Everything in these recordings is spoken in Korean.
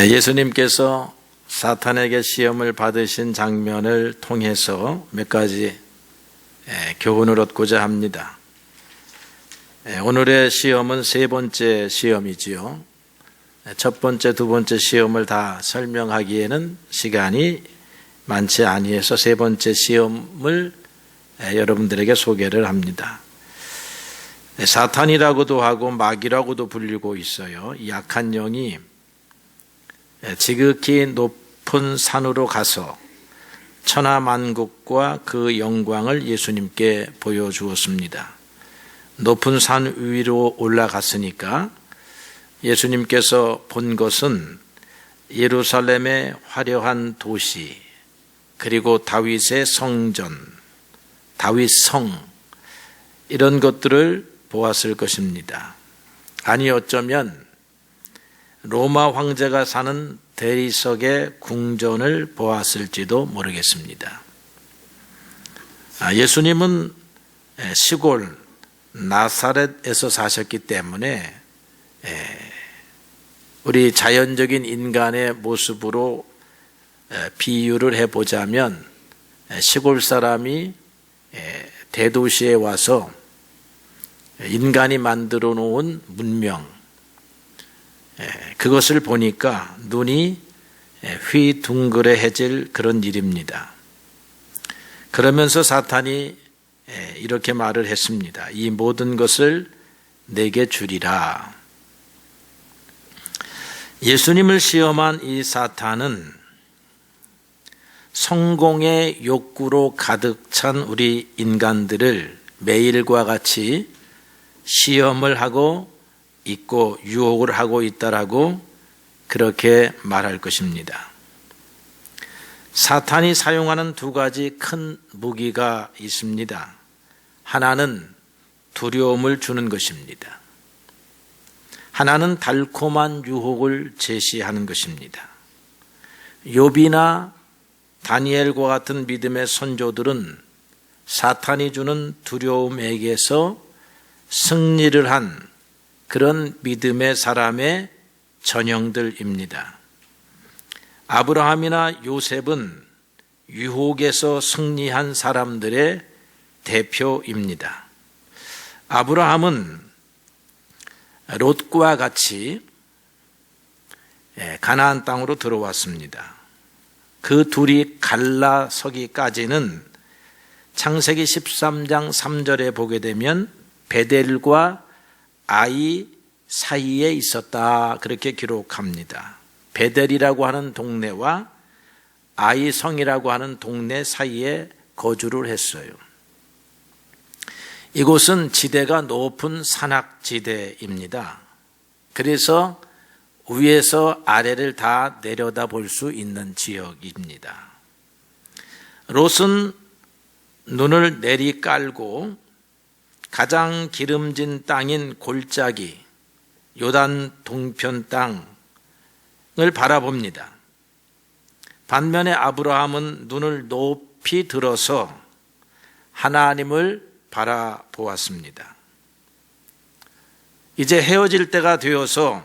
예수님께서 사탄에게 시험을 받으신 장면을 통해서 몇 가지 교훈을 얻고자 합니다. 오늘의 시험은 세 번째 시험이지요. 첫 번째, 두 번째 시험을 다 설명하기에는 시간이 많지 아니해서 세 번째 시험을 여러분들에게 소개를 합니다. 사탄이라고도 하고 마귀라고도 불리고 있어요. 이 약한 영이 지극히 높은 산으로 가서 천하만국과 그 영광을 예수님께 보여주었습니다. 높은 산 위로 올라갔으니까 예수님께서 본 것은 예루살렘의 화려한 도시, 그리고 다윗의 성전, 다윗성, 이런 것들을 보았을 것입니다. 아니 어쩌면 로마 황제가 사는 대리석의 궁전을 보았을지도 모르겠습니다. 예수님은 시골 나사렛에서 사셨기 때문에 우리 자연적인 인간의 모습으로 비유를 해보자면 시골 사람이 대도시에 와서 인간이 만들어 놓은 문명, 그것을 보니까 눈이 휘둥그레해질 그런 일입니다. 그러면서 사탄이 이렇게 말을 했습니다. 이 모든 것을 내게 주리라. 예수님을 시험한 이 사탄은 성공의 욕구로 가득 찬 우리 인간들을 매일과 같이 시험을 하고 있고 유혹을 하고 있다라고 그렇게 말할 것입니다. 사탄이 사용하는 두 가지 큰 무기가 있습니다. 하나는 두려움을 주는 것입니다. 하나는 달콤한 유혹을 제시하는 것입니다. 욥이나 다니엘과 같은 믿음의 선조들은 사탄이 주는 두려움에게서 승리를 한 그런 믿음의 사람의 전형들입니다. 아브라함이나 요셉은 유혹에서 승리한 사람들의 대표입니다. 아브라함은 롯과 같이 가나안 땅으로 들어왔습니다. 그 둘이 갈라서기까지는 창세기 13장 3절에 보게 되면 베델과 아이 사이에 있었다, 그렇게 기록합니다. 베델이라고 하는 동네와 아이 성이라고 하는 동네 사이에 거주를 했어요. 이곳은 지대가 높은 산악지대입니다. 그래서 위에서 아래를 다 내려다볼 수 있는 지역입니다. 롯은 눈을 내리 깔고 가장 기름진 땅인 골짜기, 요단 동편 땅을 바라봅니다. 반면에 아브라함은 눈을 높이 들어서 하나님을 바라보았습니다. 이제 헤어질 때가 되어서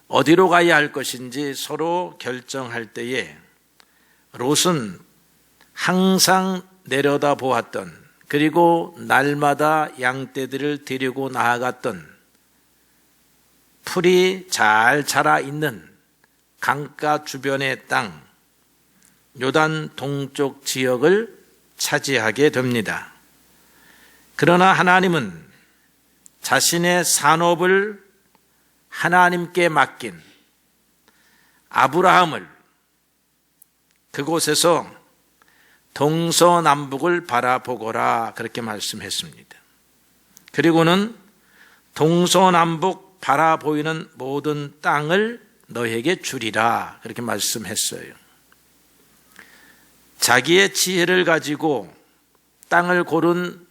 어디로 가야 할 것인지 서로 결정할 때에 롯은 항상 내려다 보았던, 그리고 날마다 양떼들을 데리고 나아갔던 풀이 잘 자라 있는 강가 주변의 땅, 요단 동쪽 지역을 차지하게 됩니다. 그러나 하나님은 자신의 산업을 하나님께 맡긴 아브라함을 그곳에서 동서남북을 바라보거라, 그렇게 말씀했습니다. 그리고는 동서남북 바라보이는 모든 땅을 너에게 주리라, 그렇게 말씀했어요. 자기의 지혜를 가지고 땅을 고른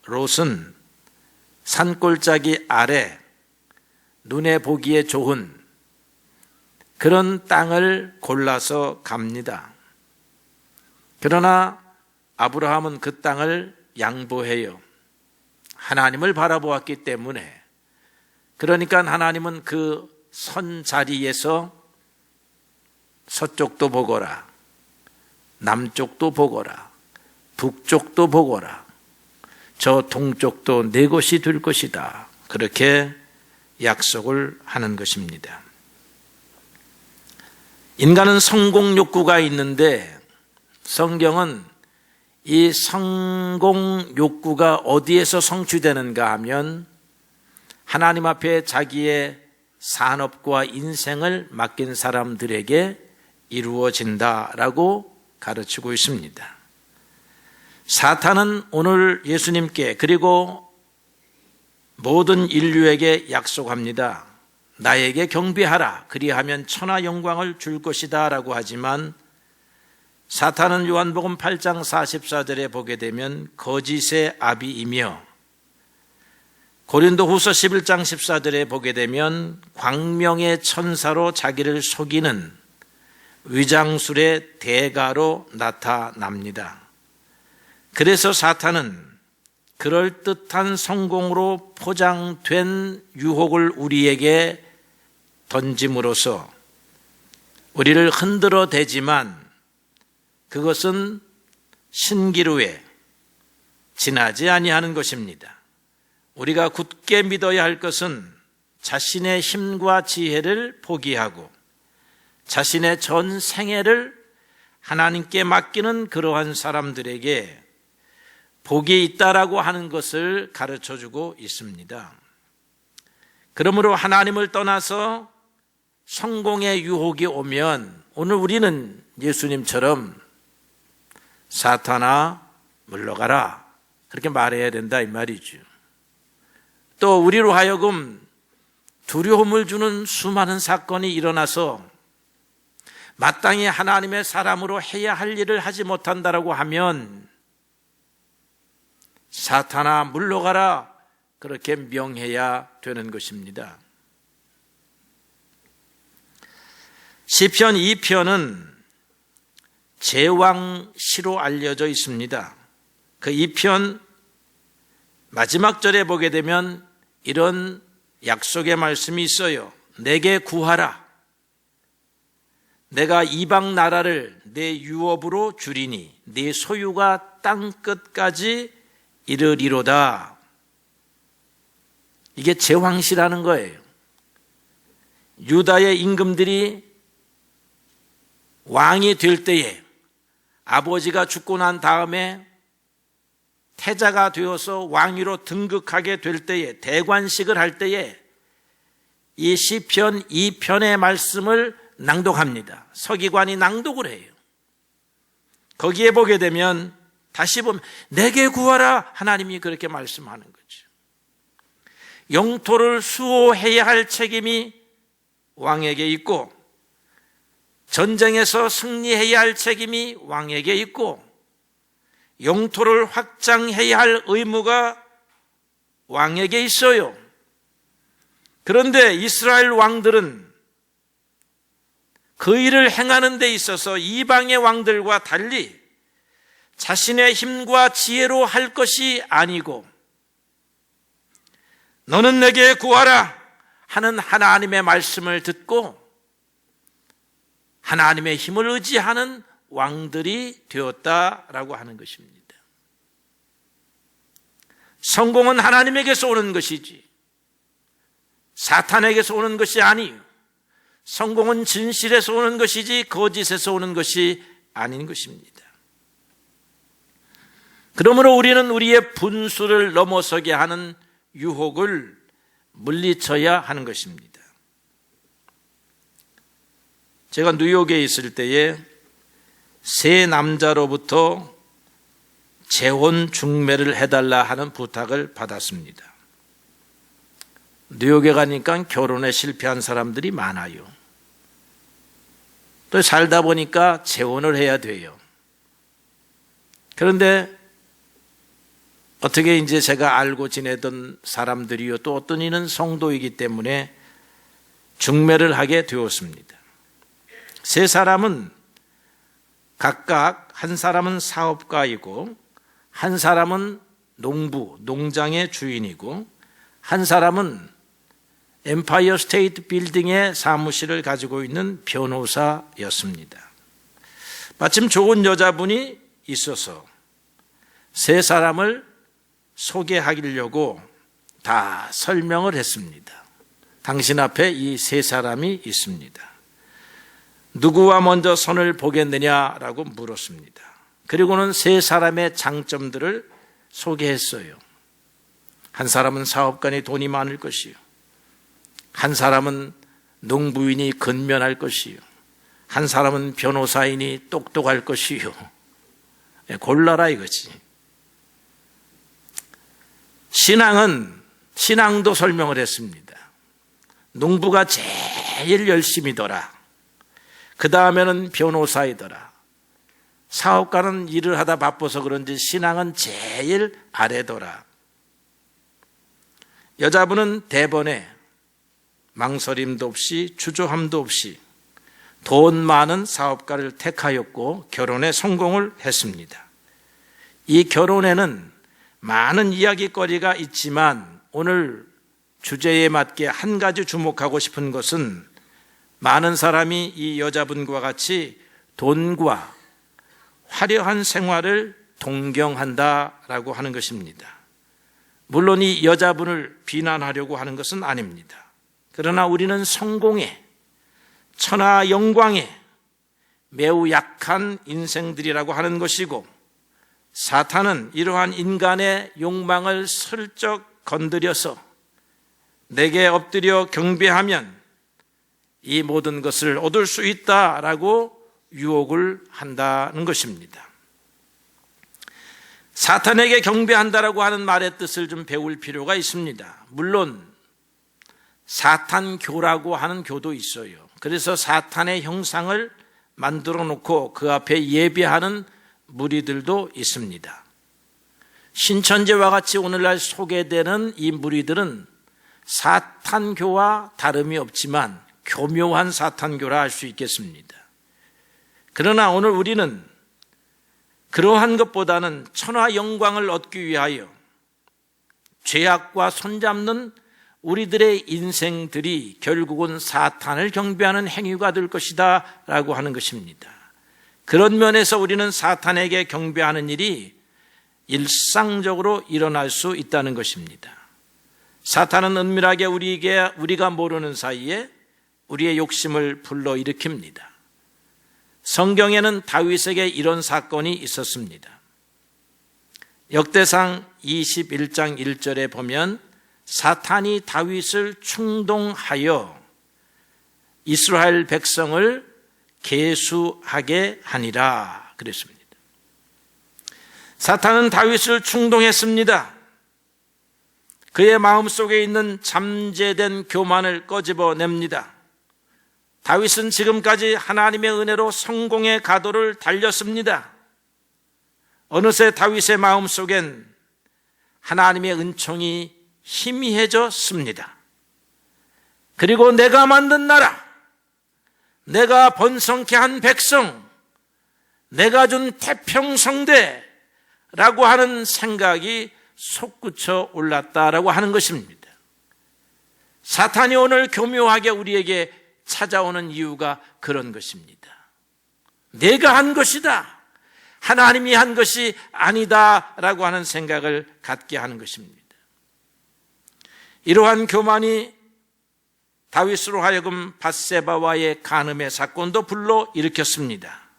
롯은 산골짜기 아래 눈에 보기에 좋은 그런 땅을 골라서 갑니다. 그러나 아브라함은 그 땅을 양보해요. 하나님을 바라보았기 때문에. 그러니까 하나님은 그 선 자리에서 서쪽도 보거라, 남쪽도 보거라, 북쪽도 보거라, 저 동쪽도 내 것이 될 것이다. 그렇게 약속을 하는 것입니다. 인간은 성공 욕구가 있는데 성경은 이 성공 욕구가 어디에서 성취되는가 하면 하나님 앞에 자기의 산업과 인생을 맡긴 사람들에게 이루어진다라고 가르치고 있습니다. 사탄은 오늘 예수님께 그리고 모든 인류에게 약속합니다. 나에게 경배하라. 그리하면 천하 영광을 줄 것이다 라고 하지만 사탄은 요한복음 8장 44절에 보게 되면 거짓의 아비이며 고린도후서 11장 14절에 보게 되면 광명의 천사로 자기를 속이는 위장술의 대가로 나타납니다. 그래서 사탄은 그럴듯한 성공으로 포장된 유혹을 우리에게 던짐으로써 우리를 흔들어 대지만 그것은 신기루에 지나지 아니하는 것입니다. 우리가 굳게 믿어야 할 것은 자신의 힘과 지혜를 포기하고 자신의 전 생애를 하나님께 맡기는 그러한 사람들에게 복이 있다라고 하는 것을 가르쳐주고 있습니다. 그러므로 하나님을 떠나서 성공의 유혹이 오면 오늘 우리는 예수님처럼 사탄아 물러가라 그렇게 말해야 된다 이 말이죠. 또 우리로 하여금 두려움을 주는 수많은 사건이 일어나서 마땅히 하나님의 사람으로 해야 할 일을 하지 못한다라고 하면 사탄아 물러가라 그렇게 명해야 되는 것입니다. 시편 2편은 제왕시로 알려져 있습니다. 그 2편 마지막 절에 보게 되면 이런 약속의 말씀이 있어요. 내게 구하라. 내가 이방 나라를 내 유업으로 주리니 네 소유가 땅 끝까지 이르리로다. 이게 제왕시라는 거예요. 유다의 임금들이 왕이 될 때에 아버지가 죽고 난 다음에 태자가 되어서 왕위로 등극하게 될 때에 대관식을 할 때에 이 시편 2편의 말씀을 낭독합니다. 서기관이 낭독을 해요. 거기에 보게 되면 다시 보면 내게 구하라 하나님이 그렇게 말씀하는 거죠. 영토를 수호해야 할 책임이 왕에게 있고 전쟁에서 승리해야 할 책임이 왕에게 있고 영토를 확장해야 할 의무가 왕에게 있어요. 그런데 이스라엘 왕들은 그 일을 행하는 데 있어서 이방의 왕들과 달리 자신의 힘과 지혜로 할 것이 아니고 너는 내게 구하라 하는 하나님의 말씀을 듣고 하나님의 힘을 의지하는 왕들이 되었다라고 하는 것입니다. 성공은 하나님에게서 오는 것이지 사탄에게서 오는 것이 아니에요. 성공은 진실에서 오는 것이지 거짓에서 오는 것이 아닌 것입니다. 그러므로 우리는 우리의 분수를 넘어서게 하는 유혹을 물리쳐야 하는 것입니다. 제가 뉴욕에 있을 때에 세 남자로부터 재혼 중매를 해달라 하는 부탁을 받았습니다. 뉴욕에 가니까 결혼에 실패한 사람들이 많아요. 또 살다 보니까 재혼을 해야 돼요. 그런데 어떻게 이제 제가 알고 지내던 사람들이요, 또 어떤 이는 성도이기 때문에 중매를 하게 되었습니다. 세 사람은 각각 한 사람은 사업가이고 한 사람은 농장의 주인이고 한 사람은 엠파이어 스테이트 빌딩에 사무실을 가지고 있는 변호사였습니다. 마침 좋은 여자분이 있어서 세 사람을 소개하려고 다 설명을 했습니다. 당신 앞에 이 세 사람이 있습니다. 누구와 먼저 손을 보겠느냐라고 물었습니다. 그리고는 세 사람의 장점들을 소개했어요. 한 사람은 사업가니 돈이 많을 것이요. 한 사람은 농부인이 근면할 것이요. 한 사람은 변호사인이 똑똑할 것이요. 골라라 이거지. 신앙도 설명을 했습니다. 농부가 제일 열심히더라. 그 다음에는 변호사이더라. 사업가는 일을 하다 바빠서 그런지 신앙은 제일 아래더라. 여자분은 대번에 망설임도 없이 주저함도 없이 돈 많은 사업가를 택하였고 결혼에 성공을 했습니다. 이 결혼에는 많은 이야기거리가 있지만 오늘 주제에 맞게 한 가지 주목하고 싶은 것은 많은 사람이 이 여자분과 같이 돈과 화려한 생활을 동경한다라고 하는 것입니다. 물론 이 여자분을 비난하려고 하는 것은 아닙니다. 그러나 우리는 성공에, 천하 영광에 매우 약한 인생들이라고 하는 것이고, 사탄은 이러한 인간의 욕망을 슬쩍 건드려서 내게 엎드려 경배하면 이 모든 것을 얻을 수 있다라고 유혹을 한다는 것입니다. 사탄에게 경배한다라고 하는 말의 뜻을 좀 배울 필요가 있습니다. 물론 사탄교라고 하는 교도 있어요. 그래서 사탄의 형상을 만들어 놓고 그 앞에 예배하는 무리들도 있습니다. 신천지와 같이 오늘날 소개되는 이 무리들은 사탄교와 다름이 없지만 교묘한 사탄교라 할 수 있겠습니다. 그러나 오늘 우리는 그러한 것보다는 천하 영광을 얻기 위하여 죄악과 손잡는 우리들의 인생들이 결국은 사탄을 경배하는 행위가 될 것이다 라고 하는 것입니다. 그런 면에서 우리는 사탄에게 경배하는 일이 일상적으로 일어날 수 있다는 것입니다. 사탄은 은밀하게 우리가 모르는 사이에 우리의 욕심을 불러일으킵니다. 성경에는 다윗에게 이런 사건이 있었습니다. 역대상 21장 1절에 보면 사탄이 다윗을 충동하여 이스라엘 백성을 계수하게 하니라 그랬습니다. 사탄은 다윗을 충동했습니다. 그의 마음속에 있는 잠재된 교만을 꺼집어냅니다. 다윗은 지금까지 하나님의 은혜로 성공의 가도를 달렸습니다. 어느새 다윗의 마음속엔 하나님의 은총이 희미해졌습니다. 그리고 내가 만든 나라, 내가 번성케 한 백성, 내가 준 태평성대라고 하는 생각이 솟구쳐 올랐다라고 하는 것입니다. 사탄이 오늘 교묘하게 우리에게 찾아오는 이유가 그런 것입니다. 내가 한 것이다, 하나님이 한 것이 아니다라고 하는 생각을 갖게 하는 것입니다. 이러한 교만이 다윗으로 하여금 밧세바와의 간음의 사건도 불러일으켰습니다.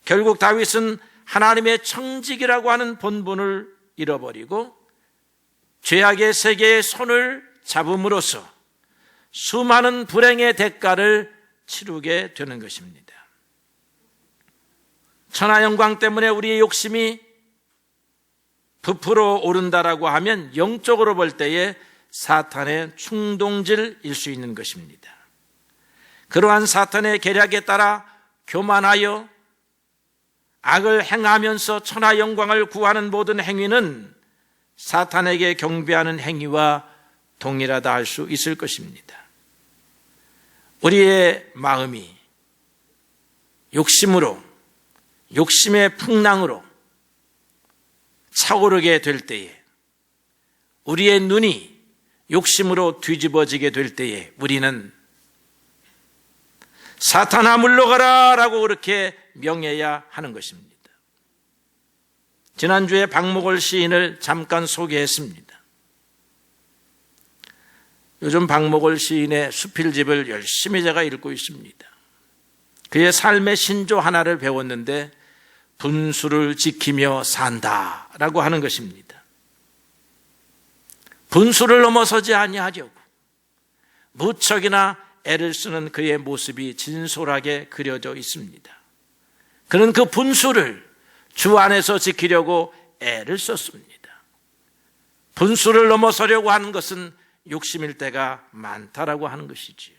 결국 다윗은 하나님의 청직이라고 하는 본분을 잃어버리고 죄악의 세계의 손을 잡음으로써 수많은 불행의 대가를 치르게 되는 것입니다. 천하 영광 때문에 우리의 욕심이 부풀어 오른다라고 하면 영적으로 볼 때에 사탄의 충동질일 수 있는 것입니다. 그러한 사탄의 계략에 따라 교만하여 악을 행하면서 천하 영광을 구하는 모든 행위는 사탄에게 경배하는 행위와 동일하다 할 수 있을 것입니다. 우리의 마음이 욕심으로, 욕심의 풍랑으로 차오르게 될 때에 우리의 눈이 욕심으로 뒤집어지게 될 때에 우리는 사탄아 물러가라 라고 그렇게 명해야 하는 것입니다. 지난주에 박목월 시인을 잠깐 소개했습니다. 요즘 박목월 시인의 수필집을 열심히 제가 읽고 있습니다. 그의 삶의 신조 하나를 배웠는데 분수를 지키며 산다라고 하는 것입니다. 분수를 넘어서지 아니하려고 무척이나 애를 쓰는 그의 모습이 진솔하게 그려져 있습니다. 그는 그 분수를 주 안에서 지키려고 애를 썼습니다. 분수를 넘어서려고 하는 것은 욕심일 때가 많다라고 하는 것이지요.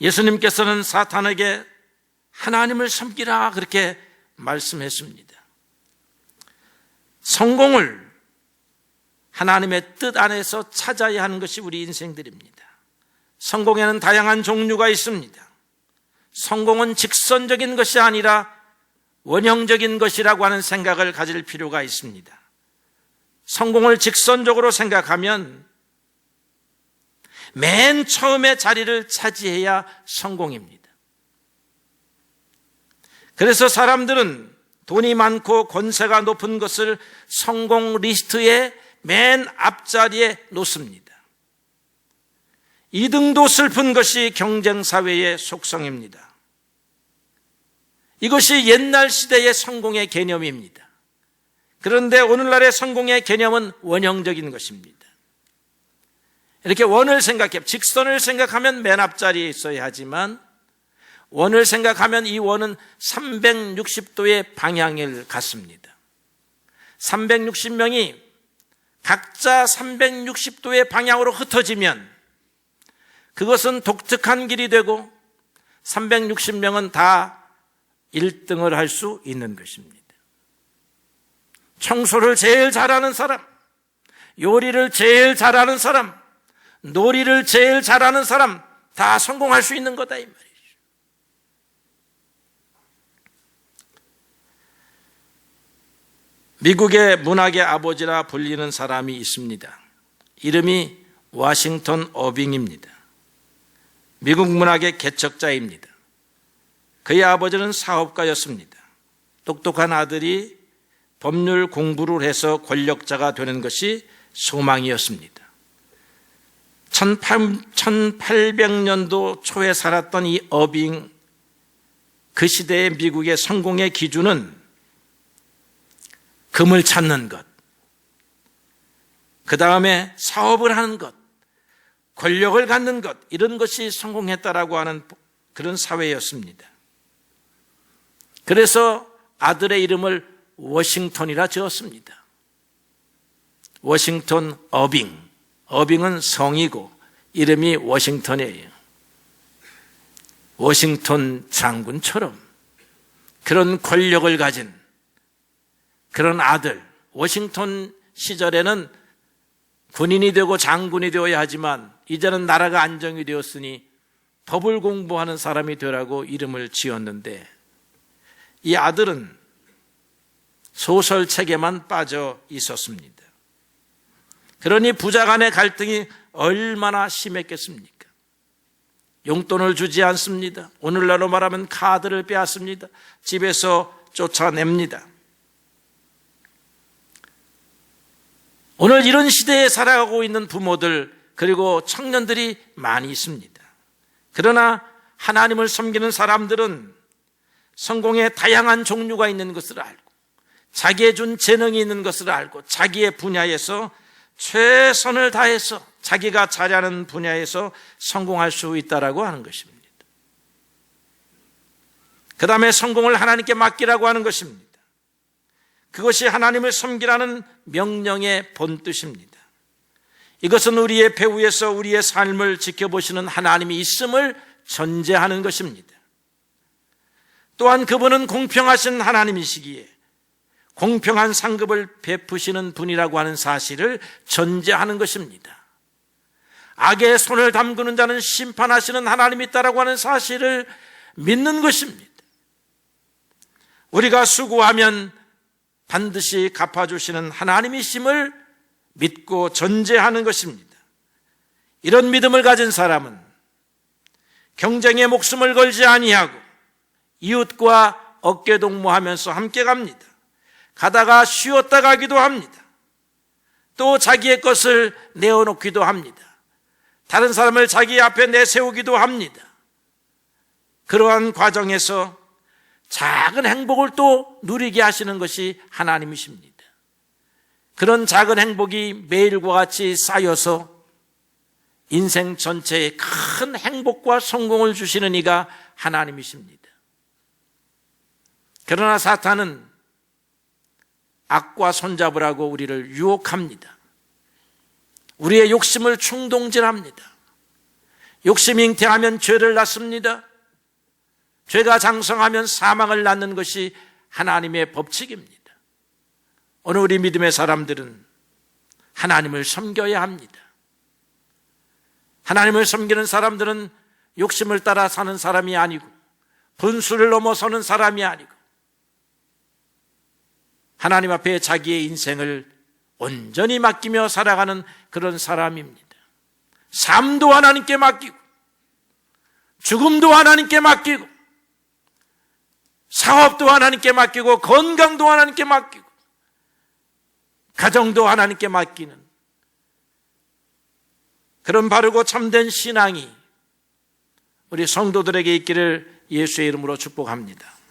예수님께서는 사탄에게 하나님을 섬기라 그렇게 말씀했습니다. 성공을 하나님의 뜻 안에서 찾아야 하는 것이 우리 인생들입니다. 성공에는 다양한 종류가 있습니다. 성공은 직선적인 것이 아니라 원형적인 것이라고 하는 생각을 가질 필요가 있습니다. 성공을 직선적으로 생각하면 맨 처음에 자리를 차지해야 성공입니다. 그래서 사람들은 돈이 많고 권세가 높은 것을 성공 리스트의 맨 앞자리에 놓습니다. 2등도 슬픈 것이 경쟁사회의 속성입니다. 이것이 옛날 시대의 성공의 개념입니다. 그런데 오늘날의 성공의 개념은 원형적인 것입니다. 이렇게 원을 생각해, 직선을 생각하면 맨 앞자리에 있어야 하지만 원을 생각하면 이 원은 360도의 방향을 갖습니다. 360명이 각자 360도의 방향으로 흩어지면 그것은 독특한 길이 되고 360명은 다 1등을 할 수 있는 것입니다. 청소를 제일 잘하는 사람, 요리를 제일 잘하는 사람, 놀이를 제일 잘하는 사람 다 성공할 수 있는 거다 이 말이죠. 미국의 문학의 아버지라 불리는 사람이 있습니다. 이름이 워싱턴 어빙입니다. 미국 문학의 개척자입니다. 그의 아버지는 sa업가였습니다. 똑똑한 아들이 법률 공부를 해서 권력자가 되는 것이 소망이었습니다. 1800년도 초에 살았던 이 어빙, 그 시대의 미국의 성공의 기준은 금을 찾는 것, 그 다음에 사업을 하는 것, 권력을 갖는 것, 이런 것이 성공했다라고 하는 그런 사회였습니다. 그래서 아들의 이름을 워싱턴이라 지었습니다. 워싱턴 어빙. 어빙은 성이고 이름이 워싱턴이에요. 워싱턴 장군처럼 그런 권력을 가진 그런 아들, 워싱턴 시절에는 군인이 되고 장군이 되어야 하지만 이제는 나라가 안정이 되었으니 법을 공부하는 사람이 되라고 이름을 지었는데 이 아들은 소설책에만 빠져 있었습니다. 그러니 부자 간의 갈등이 얼마나 심했겠습니까? 용돈을 주지 않습니다. 오늘날로 말하면 카드를 빼앗습니다. 집에서 쫓아냅니다. 오늘 이런 시대에 살아가고 있는 부모들 그리고 청년들이 많이 있습니다. 그러나 하나님을 섬기는 사람들은 성공의 다양한 종류가 있는 것을 알고 자기의 준 재능이 있는 것을 알고 자기의 분야에서 최선을 다해서 자기가 잘하는 분야에서 성공할 수 있다라고 하는 것입니다. 그 다음에 성공을 하나님께 맡기라고 하는 것입니다. 그것이 하나님을 섬기라는 명령의 본뜻입니다. 이것은 우리의 배후에서 우리의 삶을 지켜보시는 하나님이 있음을 전제하는 것입니다. 또한 그분은 공평하신 하나님이시기에 공평한 상급을 베푸시는 분이라고 하는 사실을 전제하는 것입니다. 악의 손을 담그는 자는 심판하시는 하나님이 있다라고 하는 사실을 믿는 것입니다. 우리가 수고하면 반드시 갚아주시는 하나님이심을 믿고 전제하는 것입니다. 이런 믿음을 가진 사람은 경쟁에 목숨을 걸지 아니하고 이웃과 어깨동무하면서 함께 갑니다. 가다가 쉬었다 가기도 합니다. 또 자기의 것을 내어놓기도 합니다. 다른 사람을 자기 앞에 내세우기도 합니다. 그러한 과정에서 작은 행복을 또 누리게 하시는 것이 하나님이십니다. 그런 작은 행복이 매일과 같이 쌓여서 인생 전체에 큰 행복과 성공을 주시는 이가 하나님이십니다. 그러나 사탄은 악과 손잡으라고 우리를 유혹합니다. 우리의 욕심을 충동질합니다. 욕심이 잉태하면 죄를 낳습니다. 죄가 장성하면 사망을 낳는 것이 하나님의 법칙입니다. 오늘 우리 믿음의 사람들은 하나님을 섬겨야 합니다. 하나님을 섬기는 사람들은 욕심을 따라 사는 사람이 아니고 분수를 넘어서는 사람이 아니고 하나님 앞에 자기의 인생을 온전히 맡기며 살아가는 그런 사람입니다. 삶도 하나님께 맡기고 죽음도 하나님께 맡기고 사업도 하나님께 맡기고 건강도 하나님께 맡기고 가정도 하나님께 맡기는 그런 바르고 참된 신앙이 우리 성도들에게 있기를 예수의 이름으로 축복합니다.